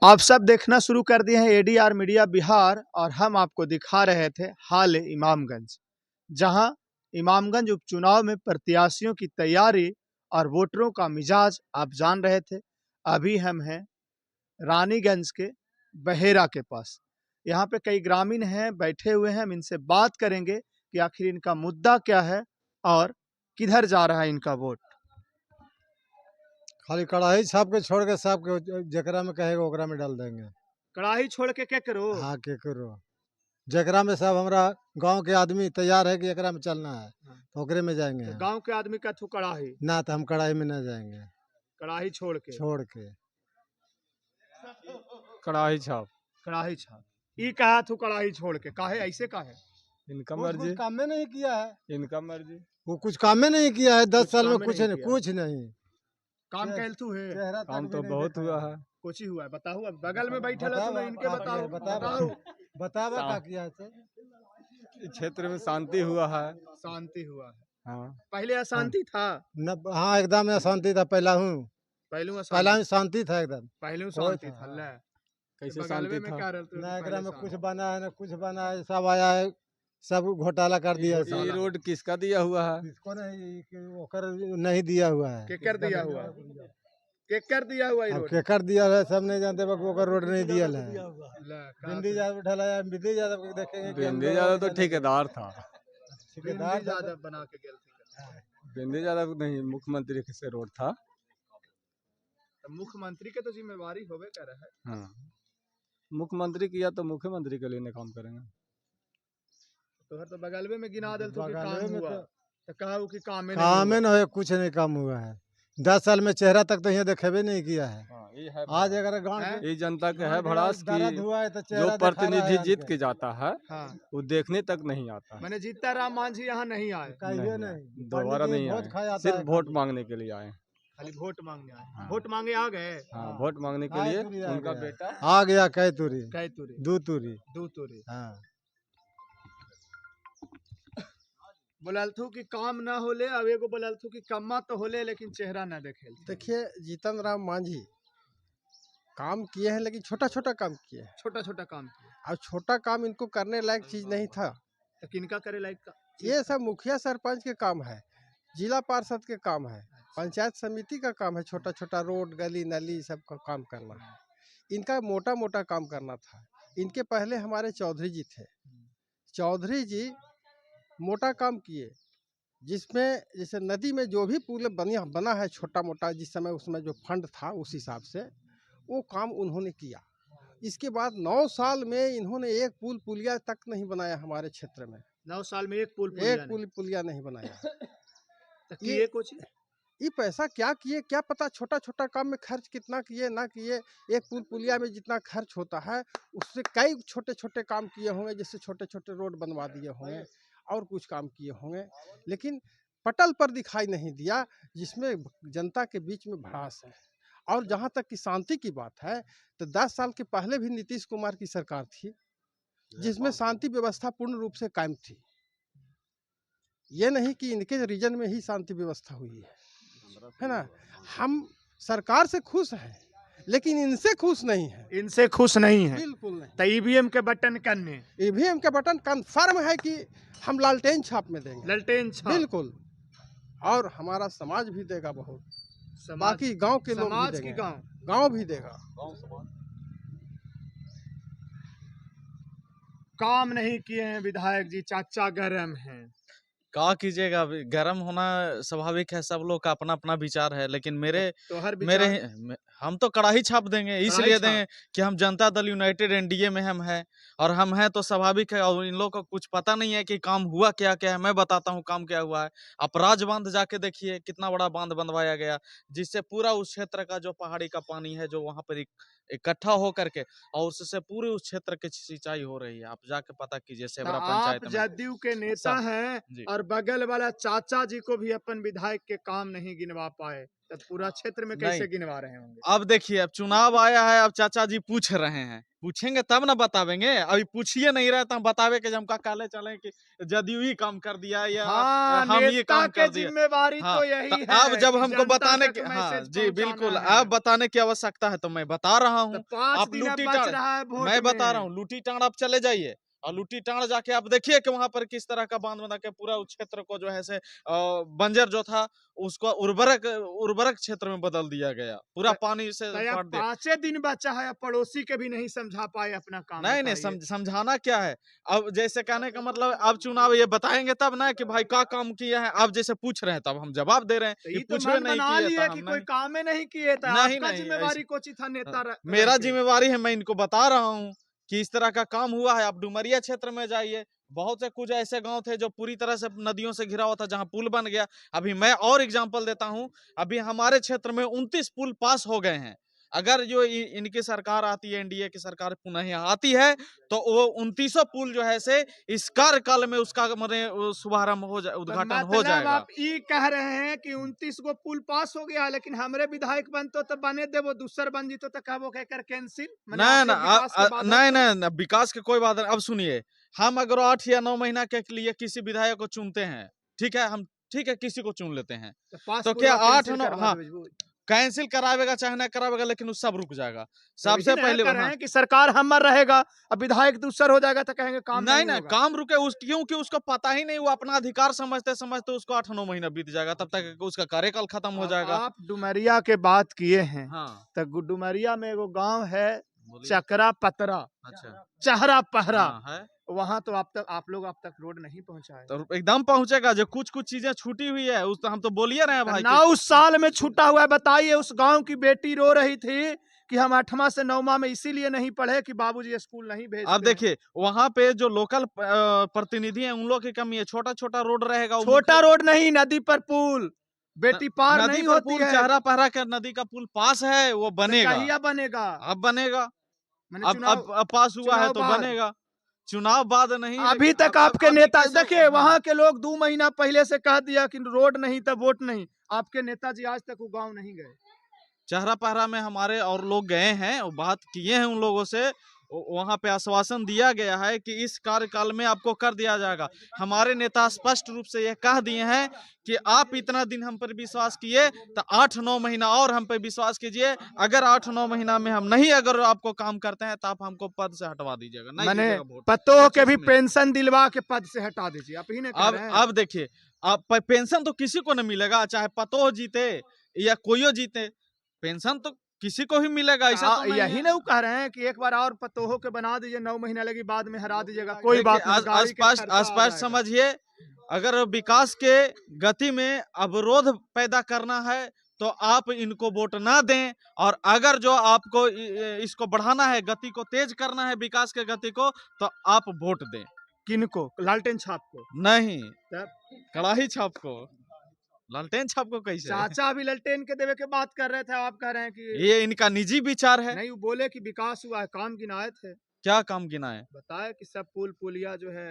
आप सब देखना शुरू कर दिए हैं एडीआर मीडिया बिहार और हम आपको दिखा रहे थे हाल इमामगंज, जहां इमामगंज उपचुनाव में प्रत्याशियों की तैयारी और वोटरों का मिजाज आप जान रहे थे। अभी हम हैं रानीगंज के बहेरा के पास। यहाँ पे कई ग्रामीण हैं, बैठे हुए हैं। हम इनसे बात करेंगे कि आखिर इनका मुद्दा क्या है और किधर जा रहा है इनका वोट। खाली कढ़ाई छाप के छोड़ के साफ के जकरा में कहेगा ओकरा में डाल देंगे। कड़ाही छोड़ के क्या करो? हाँ के करो जकरा में सब हमरा गांव के आदमी तैयार है कि एकरा में चलना है तो ओकरे में जाएंगे हम। गांव के आदमी का थू कड़ाही ना तो हम कढ़ाई में ना जाएंगे। कड़ाही छोड़ के कढ़ाई छाप कड़ाही छाप ई कहा थू कड़ाही छोड़ के काहे ऐसे काहे? इनका कुछ मर्जी, काम में नहीं किया है। इनका मर्जी। वो कुछ काम में नहीं किया है। 10 साल में काम में कुछ नहीं नहीं किया। कुछ नहीं काम चेह- कैल तू है? चेहरा काम तक तो भी नहीं बहुत देखा हुआ है। है। कुछ ही हुआ है? बताओ। अब बगल में बैठे बताओ, तो इनके आप बताओ बताओ बतावा का किया है से? इस क्षेत्र में शांति हुआ है। शांति हुआ है। हाँ, पहले अशांति था। हाँ एकदम अशांति था। पहला पहले में शांति था एकदम। पहले कोई शांति था। ले कैसे बगलवे शांति में था? क्या रहते ना एकरा में कुछ बना है ना कुछ बना है। सब आया है, सब घोटाला कर दिया है। ये रोड किसका दिया हुआ है? इसको नहीं ओकर नहीं दिया हुआ है। केकर दिया हुआ? केकर दिया हुआ ई अब रोड? केकर दिया है सब नहीं जानते बाकी ओकर रोड नहीं दिया है। ले बिंदी यादव ढलाया बिंदी यादव को देखेंगे कि हम बिंदी लोग यादव तो जाने- ठेकेदार था। ठेकेदार बिंदी ज्यादा बना के गेल थी। बिंदी यादव नहीं, मुख्यमंत्री से रोड था। तो मुख्यमंत्री के तो जिम्मेवारी होवे कर है। हाँ, मुख्यमंत्री किया तो मुख्यमंत्री के लिए काम करेंगे। तो हर तो बगलवे में गिना देल तो कि बगलवे काम में हुआ तो कहा कि काम में काम में न हो कुछ नहीं काम हुआ है। 10 साल में चेहरा तक तो यहाँ देखेबे नहीं किया है। ये है आज अगर गाँव हैं? ये जनता के है भड़ास दर्द की हुआ है तो जो चेहरा दिखा रहा प्रतिनिधि है जीत आके। के जाता है हाँ, वो देखने तक नहीं आता है। मैंने जीता राम मांझी यहाँ नहीं आए, कहिए नहीं, नहीं दोबारा पंडित जी नहीं भोज खाए आए, आता सिर्फ है वोट खाली। मांगने के लिए आए। खाली वोट मांगने आए। हाँ। वोट मांगे आ गए। हाँ, वोट मांगने के आए लिए तुरी आ उनका गया। बेटा आ गया कै तुरी कै तुरी दू तुरी। दू तुरी हाँ बोलल थू कि काम ना होले। अब एगो बोलल थू कि कम्मा तो होले लेकिन चेहरा ना देखे। देखिए जीतन राम मांझी काम किए हैं लेकिन छोटा छोटा काम किए हैं। छोटा छोटा काम किया और छोटा काम इनको करने लायक चीज नहीं था। तो किनका करे लायक का? ये सब मुखिया सरपंच के काम है, जिला पार्षद के काम है, पंचायत समिति का काम है। छोटा छोटा रोड गली नली सब का काम करना है। इनका मोटा मोटा काम करना था। इनके पहले हमारे चौधरी जी थे। चौधरी जी मोटा काम किए, जिसमें जैसे नदी में जो भी पुल बना है छोटा मोटा, जिस समय उसमें जो फंड था उस हिसाब से वो काम उन्होंने किया। इसके बाद 9 साल में इन्होंने एक पुलिया तक नहीं बनाया हमारे क्षेत्र में। 9 साल में एक पुल पुलिया नहीं बनाया। तो किए कुछ? ये पैसा क्या किए क्या पता। छोटा छोटा काम में खर्च कितना किए ना किए। एक पुलिया में जितना खर्च होता है उससे कई छोटे छोटे काम किए होंगे, जैसे छोटे छोटे रोड बनवा दिए होंगे और कुछ काम किए होंगे, लेकिन पटल पर दिखाई नहीं दिया, जिसमें जनता के बीच में भड़ास है। और जहाँ तक कि शांति की बात है तो 10 साल के पहले भी नीतीश कुमार की सरकार थी जिसमें शांति व्यवस्था पूर्ण रूप से कायम थी। ये नहीं कि इनके रीजन में ही शांति व्यवस्था हुई है ना। हम सरकार से खुश हैं लेकिन इनसे खुश नहीं है। इनसे खुश नहीं है। बिल्कुल नहीं। तो ईवीएम के बटन करने, ईवीएम के बटन कंफर्म है कि हम लालटेन छाप में देंगे। ललटेन छाप। बिल्कुल। और हमारा समाज भी देगा बहुत, समाज, बाकी गांव के लोग भी समाज देंगे। की गांव गांव भी देगा। काम नहीं किए हैं विधायक जी, चाचा गरम हैं। क्या कीजिएगा, गर्म होना स्वाभाविक है, सब लोग का अपना अपना विचार है। लेकिन तो हर मेरे विचार हम तो कड़ाही छाप देंगे, इसलिए छाप। देंगे कि हम जनता दल यूनाइटेड एनडीए में हम हैं और हम हैं तो स्वाभाविक है। और इन लोगों को कुछ पता नहीं है कि काम हुआ क्या क्या है। मैं बताता हूँ काम क्या हुआ है। अपराज बांध जाके देखिए, कितना बड़ा बांध बनवाया गया, जिससे पूरा उस क्षेत्र का जो पहाड़ी का पानी है जो वहां पर इकट्ठा हो करके और उससे पूरे उस क्षेत्र की सिंचाई हो रही है। आप जाके पता कीजिए सेवरा पंचायत आप में। जदयू के नेता हैं जी। और बगल वाला चाचा जी को भी अपन विधायक के काम नहीं गिनवा पाए, तो पूरा क्षेत्र में कैसे नहीं। गिनवा रहे होंगे? अब देखिए, अब चुनाव आया है, अब चाचा जी पूछ रहे हैं पूछेंगे तब ना बतावेंगे, अभी पूछिए नहीं रहे तो हम बतावे कि हम का काले चले कि जदयू ही काम कर दिया या हाँ, हम ये नेता काम के कर दिया। जिम्मेवारी हाँ, तो यही तो है अब जब कि हमको जनता बताने तक की, हाँ मैसेज जी पहुंचाना बिल्कुल, है। अब बताने की आवश्यकता है तो मैं बता रहा तो हूँ। 5 आप दिन अब लूटी बच टाँड़, रहा है वोट मैं बता रहा में। हूँ, लूटी टाँड़ आप चले जाइए और लूटी टाँड़ जाके आप देखिए कि वहां पर किस तरह का बांध बना के पूरा उस क्षेत्र को जो है से बंजर जो था उसको उर्वरक उर्वरक क्षेत्र में बदल दिया गया, पूरा तो पानी से तो पाट अब दिया। 5 दिन बचा है, अब पड़ोसी के भी नहीं समझा पाए अपना काम, नहीं नहीं, बताइए। समझाना क्या है। अब जैसे कहने का मतलब, अब चुनाव ये बताएंगे तब ना कि भाई क्या काम किया है, आप जैसे पूछ रहे हैं तब हम जवाब दे रहे हैं, तो ये ये तो पूछवे मन नहीं बना किए तो लिए हम कि कोई नहीं। काम ही नहीं किए, तो नहीं आपका नहीं जिम्मेवारी ऐसे, कोची था नेता रह मेरा के। जिम्मेवारी है, मैं इनको बता रहा हूँ कि इस तरह का काम हुआ है। आप डुमरिया क्षेत्र में जाइए, बहुत से कुछ ऐसे गांव थे जो पूरी तरह से नदियों से घिरा हुआ था, जहां पुल बन गया। अभी मैं और एग्जांपल देता हूं, अभी हमारे क्षेत्र में 29 पुल पास हो गए हैं। अगर जो इनकी सरकार आती है, एनडीए की सरकार पुनः यहाँ आती है, तो वो 29 पुल जो है से इस कार्यकाल में उसका माने शुभारंभ हो जाए, तो उद्घाटन हो मतलब जाएगा। आप ये कह रहे हैं कि 29 गो पुल पास हो गया, लेकिन हमरे विधायक बनतो तो बने देवो, दूसर बन जीतो तो कहबो कहकर कैंसिल, माने नहीं आप ना, लोग विकास के बाधा नहीं तो। नहीं, विकास के कोई बात नहीं। अब सुनिए, हम अगर 8 या 9 महीना के लिए किसी विधायक को चुनते हैं, ठीक है, हम ठीक है किसी को चुन लेते हैं, तो पास तो क्या पूर्वा 8 कैंसिल 9, करवा हाँ देबे। कैंसिल करावेगा चाहे ना करावेगा, लेकिन वो सब रुक जाएगा। तो वही सबसे ना पहले कह रहे हाँ, हैं कि सरकार हमर रहेगा, अब विधायक दूसर हो जाएगा तो कहेंगे काम नहीं नहीं नहीं, होगा। काम रुके उस, क्योंकि उसको पता ही नहीं, वो अपना अधिकार समझते समझते उसको 8 9 महीना बीत जाएगा, तब तक उसका कार्यकाल खत्म हो अब जाएगा। आप डुमरिया के बात किए हैं, हाँ तो डुमरिया में एगो गांव है बोलिए। चकरा पतरा, अच्छा, चहरा पहरा, हाँ है, वहां तो आप लोग अब तक रोड नहीं पहुंचाए। तो एकदम पहुंचेगा। जो कुछ कुछ चीजें छूटी हुई है उस तो हम तो बोलिए रहे हैं तो भाई कि 9 साल में छूटा हुआ है, बताइए। उस गांव की बेटी रो रही थी कि हम 8वां से 9वां में इसीलिए नहीं पढ़े कि बाबूजी स्कूल नहीं अब भेजते हैं। देखिए वहां पे जो लोकल प्रतिनिधि हैं उन लोग की कमी है, छोटा छोटा रोड रहेगा वो छोटा मुख्य रोड नहीं, नदी पर पुल, बेटी पार नदी नहीं पर होती पुल, है। चेहरा पहरा का नदी का पुल पास है, वो तो बनेगा। कहिया बनेगा? अब बनेगा, मैंने अब पास हुआ है चुनाव तो बाद। बनेगा। चुनाव बाद नहीं, अभी लेकिन तक अब आपके अभी नेता, कैसे देखिए हाँ, वहां के लोग 2 महीना पहले से कह दिया कि रोड नहीं तो वोट नहीं। आपके नेताजी आज तक वो गांव नहीं गए। चेहरा पहरा में हमारे और लोग गए हैं, वो बात किए हैं उन लोगों से, वहां पे आश्वासन दिया गया है कि इस कार्यकाल में आपको कर दिया जाएगा। हमारे नेता स्पष्ट रूप से यह कह दिए हैं कि आप इतना दिन हम पर विश्वास किए, तो 8 9 महीना और हम पे विश्वास कीजिए। अगर 8 9 महीना में हम नहीं अगर आपको काम करते हैं तो आप हमको पद से हटवा दीजिएगा, नहीं मैंने दीजिएगा वोट पतोह के 25 भी में। पेंशन दिलवा के पद से हटा दीजिए, आप ही ने कह रहे हैं। अब देखिए, अब पेंशन तो किसी को नहीं मिलेगा, चाहे पतोह जीते या कोईयो जीते, पेंशन तो किसी को ही मिलेगा, ऐसा तो नहीं यही है। ना वो कह रहे हैं कि एक बार और पतोहों के बना दीजिए, 9 महीना लगी, बाद में हरा दीजिएगा, कोई देखिए बात नहीं, गाड़ी के स्पष्ट खर्चा आ स्पष्ट जाएगा। समझिए, अगर विकास के गति में अवरोध पैदा करना है तो आप इनको वोट ना दें, और अगर जो आपको इसको बढ़ाना है, गति को तेज करना है, विकास के गति को, तो आप वोट दें। किनको? लालटेन छाप को? नहीं, तब कड़ाही छाप को। लालटेन छाप को कैसे? चाचा अभी लालटेन के देवे के बात कर रहे थे, आप कह रहे हैं कि ये इनका निजी विचार है। नहीं, वो बोले कि विकास हुआ है, काम गिनाए थे, क्या काम गिनाए? बताए कि सब पुल पुलिया जो है।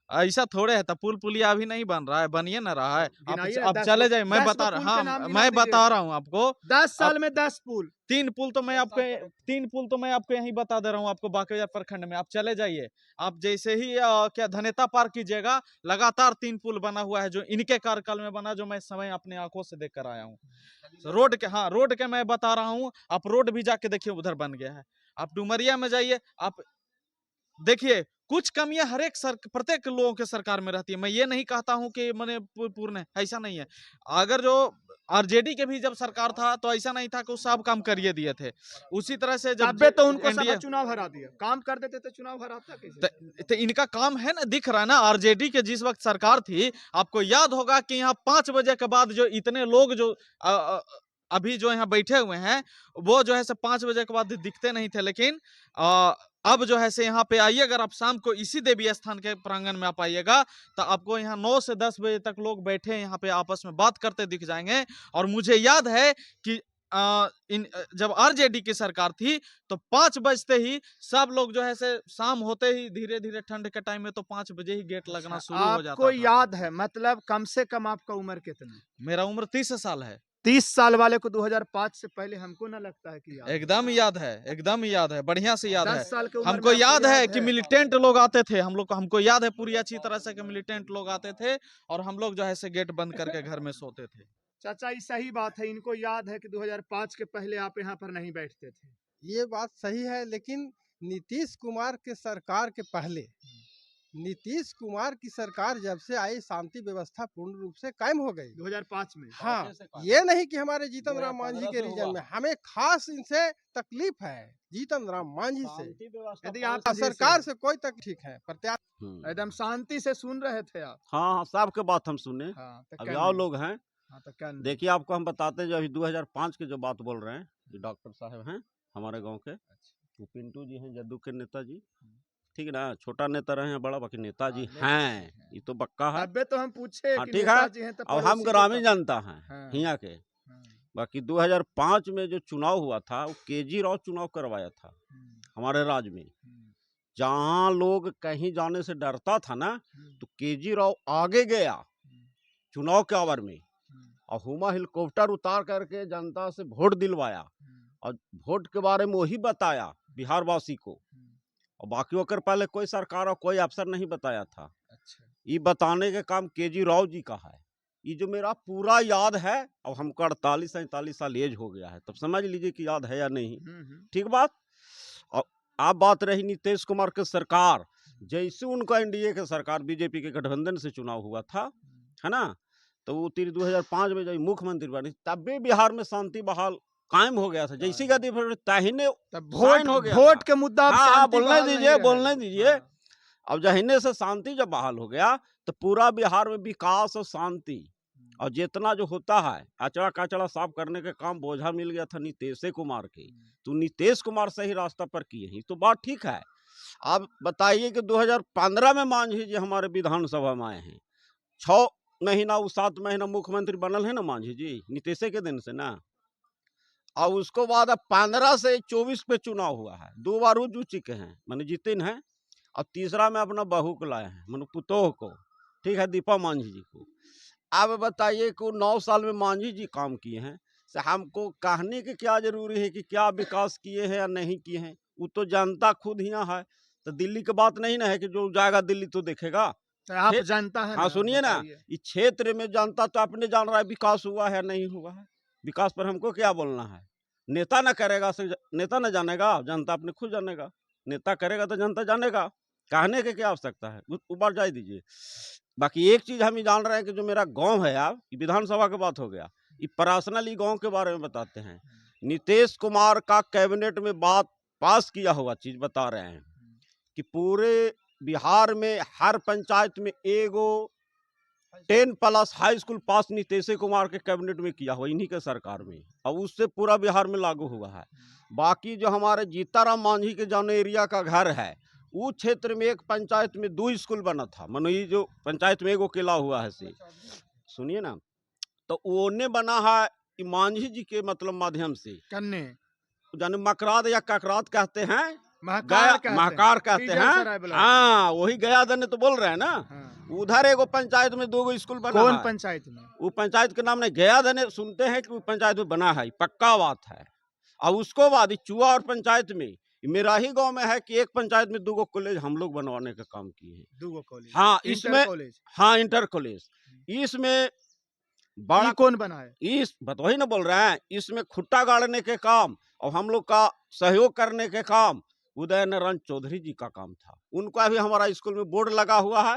ऐसा थोड़े है, तो पुल पुलिया अभी नहीं बन रहा है, बनिए ना रहा है। गिनाइए ना, आप 10 चले गो, जाइए, मैं 10 गो बता रहा, पुल के नाम हाँ गिना मैं दीजिए। बता रहा हूँ आपको। 10 आप साल में 10 पुल। 3 पुल तो मैं आपको, 3 पुल तो मैं आपको यहीं बता दे रहा हूँ, आपको बांके प्रखंड में। आप चले जाइए, आप जैसे ही क्या धनेता पार कीजिएगा, लगातार 3 पुल बना हुआ है, जो इनके कार्यकाल में बना, जो मैं समय अपने आंखों से देख कर आया हूँ। रोड के, हाँ रोड के मैं बता रहा हूँ, आप रोड भी जाके देखिए, उधर बन गया है। आप डुमरिया में जाइए, आप देखिए, कुछ कमियां हर एक प्रत्येक लोगों के सरकार में रहती है। मैं ये नहीं कहता हूं कि मैंने पूर्ण है, ऐसा नहीं है। अगर जो आरजेडी के भी जब सरकार था तो ऐसा नहीं था कि वो सब काम करिए दिए थे। उसी तरह से जब तबे तो उनको एनडीए सभा चुनाव हरा दिया, काम कर देते तो चुनाव हराता कैसे? तो इनका काम है ना, दिख रहा है ना। आरजेडी के जिस वक्त सरकार थी, आपको याद होगा कि यहाँ 5 बजे के बाद जो इतने लोग जो अभी जो यहाँ बैठे हुए हैं, वो जो है 5 बजे के बाद दिखते नहीं थे, लेकिन अब जो है से यहाँ पे आइए, अगर आप शाम को इसी देवी स्थान के प्रांगण में आप आइएगा, तो आपको यहाँ 9 से 10 बजे तक लोग बैठे यहाँ पे आपस में बात करते दिख जाएंगे। और मुझे याद है कि जब आरजेडी की सरकार थी तो 5 बजते ही सब लोग जो है से, शाम होते ही धीरे धीरे ठंड के टाइम में तो 5 बजे ही गेट लगना शुरू हो जाता आपको था। याद है, मतलब कम से कम आपका उम्र कितना? मेरा उम्र 30 साल है। 30 साल वाले को 2005 से पहले हमको ना लगता है कि याद है। एकदम याद है, एकदम याद है, बढ़िया से याद 10 है। साल की उम्र हमको में आपको याद है कि मिलिटेंट लोग आते थे, हमको याद है पूरी अच्छी तरह से कि मिलिटेंट लोग आते थे और हम लोग जो है से गेट बंद करके घर में सोते थे। चाचा ये सही बात है, इनको याद है कि 2005 के पहले आप यहाँ पर नहीं बैठते थे। ये बात सही है, लेकिन नीतीश कुमार के सरकार के पहले, नीतीश कुमार की सरकार जब से आई, शांति व्यवस्था पूर्ण रूप से कायम हो गई। 2005 में हाँ, ये नहीं कि हमारे जीतन राम मांझी के रीजन में हमें खास इनसे तकलीफ है, जीतन राम मांझी से। यदि आप सरकार से कोई तकलीफ है, एकदम शांति से सुन रहे थे आप। हाँ हाँ, सबके बात हम सुने। हाँ, तो अभी कहने। और लोग हैं, हाँ, तो कहने। देखिए आपको हम बताते हैं, जो अभी 2005 के जो बात बोल रहे हैं, जो डॉक्टर साहब हैं हमारे गांव के, वो पिंटू जी हैं जदयू के नेताजी, ठीक है ना, छोटा नेता रहे हैं बड़ा, बाकी नेताजी हैं, ये तो पक्का है। अबे तो हम पूछे हाँ, कि ठीक है। नेताजी हैं तो अब हम पड़ोसी ग्रामीण को जनता हैं हाँ। हियाँ के। हाँ। बाकी 2005 में जो चुनाव हुआ था, वो केजी राव चुनाव करवाया था हमारे राज्य में। जहाँ लोग कहीं जाने से डरता था ना, तो केजी राव आगे गया चुनाव के आवर में, और हुमा हेलीकॉप्टर उतार करके जनता से वोट दिलवाया, और वोट के बारे में वही बताया बिहार वासी को, और बाकी होकर पहले कोई सरकार और कोई अफसर नहीं बताया था। अच्छा। ये बताने के काम केजी राव जी का है। ये जो मेरा पूरा याद है, अब हमको 48-47 साल एज हो गया है, तब समझ लीजिए कि याद है या नहीं। ठीक बात। और आप बात रही नीतीश कुमार के सरकार, जैसे उनका एनडीए के सरकार बीजेपी के गठबंधन से चुनाव हुआ था, है ना, तो वो 2005 में जब मुख्यमंत्री बनी, तब भी बिहार में शांति बहाल कायम हो गया था। जैसी गति तहिने वोट हो गया वोट था। के मुद्दा अब हाँ, शांति बोलने बहाल नहीं दीजिए, रहेगा। बोलने दीजिए। हाँ। अब जहिने से शांति जब बहाल हो गया, तो पूरा बिहार में विकास और शांति, और जितना जो होता है अचड़ा कचड़ा साफ करने के काम बोझा मिल गया था नीतीश कुमार के, तो नीतीश कुमार सही रास्ता पर किए ही तो बात ठीक है। आप बताइए कि 2015 में मांझी जी हमारे विधानसभा में आए हैं, 6 महीना 7 महीना मुख्यमंत्री बनल है ना मांझी जी, नीतीश के दिन से ना। और उसको बाद अब 15 से 24 पे चुनाव हुआ है, 2 बार वो जीत चुके हैं, मैंने जीते हैं, और तीसरा में अपना बहू को लाए हैं, मैंने पुतोह को, ठीक है, दीपा मांझी जी को। अब बताइए कि 9 साल में मांझी जी काम किए हैं, से हमको कहने की क्या जरूरी है कि क्या विकास किए हैं या नहीं किए हैं, वो तो जनता खुद यहाँ है। तो दिल्ली की बात नहीं ना है कि जो जाएगा दिल्ली तो देखेगा। तो आप क्षेत्र- जानता है हाँ, सुनिए ना, बताइए। इस क्षेत्र में जनता तो अपने जान रहा है विकास हुआ है या नहीं हुआ है। विकास पर हमको क्या बोलना है, नेता ना करेगा नेता ना जानेगा, जनता अपने खुद जानेगा। नेता करेगा तो जनता जानेगा, कहने की क्या आवश्यकता है, ऊपर जा दीजिए। बाकी एक चीज हम ये जान रहे हैं कि जो मेरा गांव है, आप विधानसभा की बात हो गया, ये पर्सनली गांव के बारे में बताते हैं। नीतीश कुमार का कैबिनेट में बात पास किया हुआ चीज बता रहे हैं कि पूरे बिहार में हर पंचायत में एगो 10+ हाई स्कूल पास नीतीश कुमार के कैबिनेट में किया हुआ, इन्हीं के सरकार में, और उससे पूरा बिहार में लागू हुआ है। बाकी जो हमारे जीताराम मांझी के जौन एरिया का घर है, वो क्षेत्र में एक पंचायत में 2 स्कूल बना था, मानो ये जो पंचायत में एगो केला हुआ है से, सुनिए ना, तो वो ने बना है मांझी जी के मतलब माध्यम से, कन्ने जाने मकराद या ककरात कहते हैं, महाकार कहते डीजल सराय हैं। ब्लॉक। हाँ, वही गया दने तो बोल रहे हैं ना। हाँ। उधर एगो पंचायत में 2 स्कूल बना कौन है। पंचायत में? वो पंचायत के नाम नहीं, गया धने सुनते हैं कि वो पंचायत में बना है, पक्का बात है। और उसको बाद चुआ और पंचायत में, मेरा ही गांव में है कि एक पंचायत में 2 कॉलेज हम लोग बनवाने का काम किए हैं। 2 कॉलेज? हाँ, इंटर इसमें कॉलेज? हाँ, इंटर कॉलेज। इसमें बड़ा ये कौन बना है? इस वही ना बोल रहे हैं, इसमें खुट्टा गाड़ने के काम और हम लोग का सहयोग करने के काम उदय नारायण चौधरी जी का काम था। उनका भी हमारा स्कूल में बोर्ड लगा हुआ है।